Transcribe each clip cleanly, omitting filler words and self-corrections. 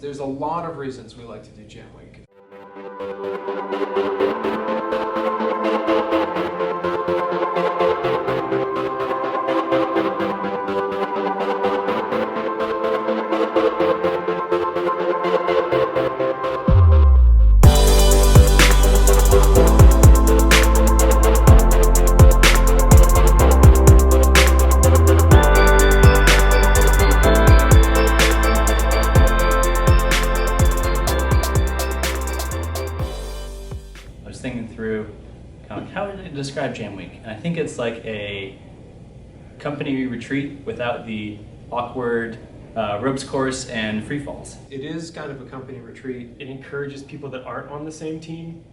There's a lot of reasons we like to do Jam Week. Thinking through kind of how would I describe Jam Week, and I think it's like a company retreat without the awkward ropes course and free falls. It is kind of a company retreat. It encourages people that aren't on the same team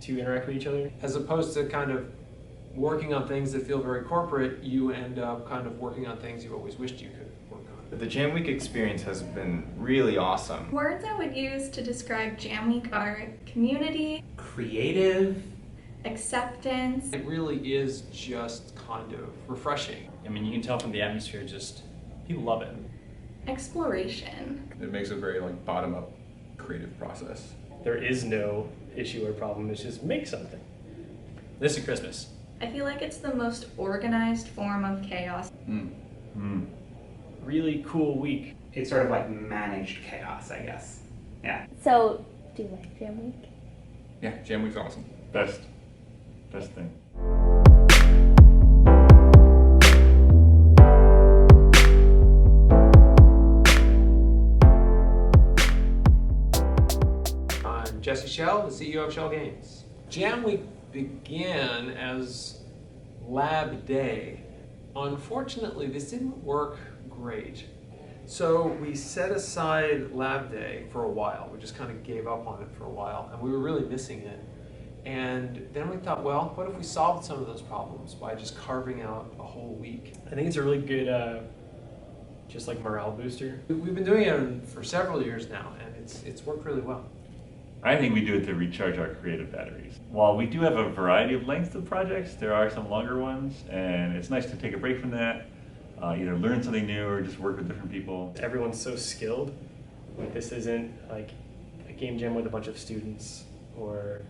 to interact with each other. As opposed to kind of working on things that feel very corporate, you end up kind of working on things you always wished you could work on. The Jam Week experience has been really awesome. Words I would use to describe Jam Week are community, creative, acceptance. It really is just kind of refreshing. I mean, you can tell from the atmosphere, just people love it. Exploration. It makes a very bottom-up creative process. There is no issue or problem, it's just make something. This is Christmas. I feel like it's the most organized form of chaos. Really cool week. it's sort of like managed chaos, I guess. Yeah. So, do you like Jam Week? Yeah, Jam Week's awesome. Best thing. I'm Jesse Schell, the CEO of Schell Games. Jam Week began as Lab Day. Unfortunately, this didn't work great. So we set aside Lab Day for a while. We just kind of gave up on it for a while, and we were really missing it. And then we thought, well, what if we solved some of those problems by just carving out a whole week? I think it's a really good, just like morale booster. We've been doing it for several years now, and it's worked really well. I think we do it to recharge our creative batteries. While we do have a variety of lengths of projects, there are some longer ones, and it's nice to take a break from that, either learn something new or just work with different people. Everyone's so skilled. Like, this isn't like a game jam with a bunch of students or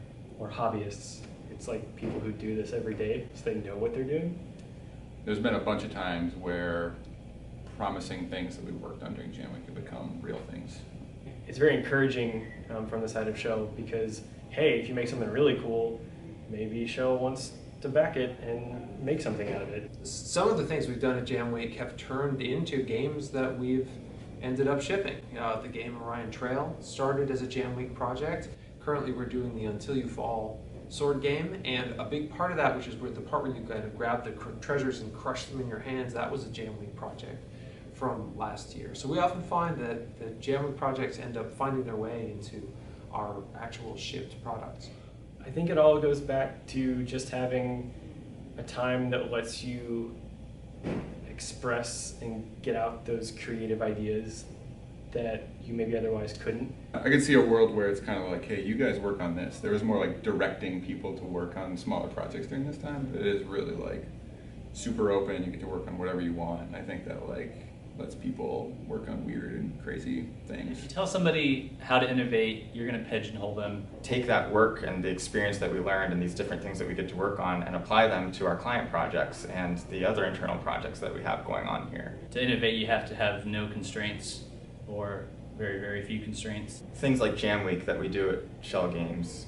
hobbyists. It's like people who do this every day, so they know what they're doing. There's been a bunch of times where promising things that we worked on during Jam Week have become real things. It's very encouraging from the side of Schell because, hey, if you make something really cool, maybe Schell wants to back it and make something out of it. Some of the things we've done at Jam Week have turned into games that we've ended up shipping. The game Orion Trail started as a Jam Week project. Currently we're doing the Until You Fall sword game, and a big part of that, which is where the part where you kind of grab the treasures and crush them in your hands, that was a Jam Week project from last year. So we often find that the Jam Week projects end up finding their way into our actual shipped products. I think it all goes back to just having a time that lets you express and get out those creative ideas that you maybe otherwise couldn't. I could see a world where it's kind of like, hey, you guys work on this. There was more like directing people to work on smaller projects during this time. It is really like super open. You get to work on whatever you want. And I think that lets people work on weird and crazy things. If you tell somebody how to innovate, you're going to pigeonhole them. Take that work and the experience that we learned and these different things that we get to work on and apply them to our client projects and the other internal projects that we have going on here. To innovate, you have to have no constraints or very, very few constraints. Things like Jam Week that we do at Schell Games,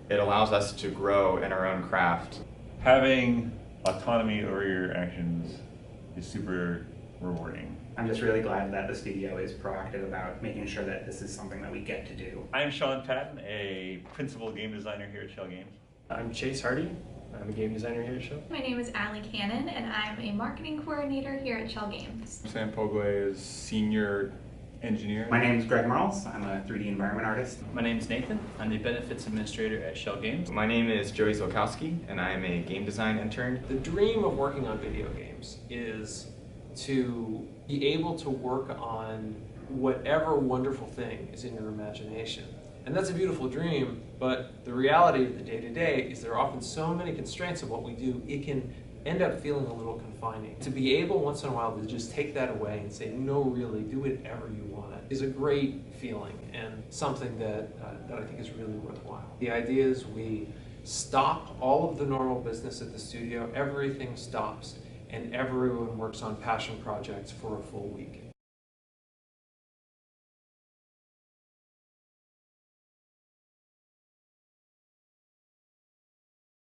it allows us to grow in our own craft. Having autonomy over your actions is super rewarding. I'm just really glad that the studio is proactive about making sure that this is something that we get to do. I'm Sean Patton, a principal game designer here at Schell Games. I'm Chase Hardy. I'm a game designer here at Schell. My name is Allie Cannon, and I'm a marketing coordinator here at Schell Games. Sam Pogle is senior engineer. My name is Greg Merles. I'm a 3D environment artist. My name is Nathan. I'm the benefits administrator at Schell Games. My name is Joey Zolkowski, and I am a game design intern. The dream of working on video games is to be able to work on whatever wonderful thing is in your imagination. And that's a beautiful dream, but the reality of the day-to-day is there are often so many constraints of what we do, it can end up feeling a little confining. To be able once in a while to just take that away and say, no, really, do whatever you want is a great feeling and something that I think is really worthwhile. The idea is we stop all of the normal business at the studio, everything stops, and everyone works on passion projects for a full week.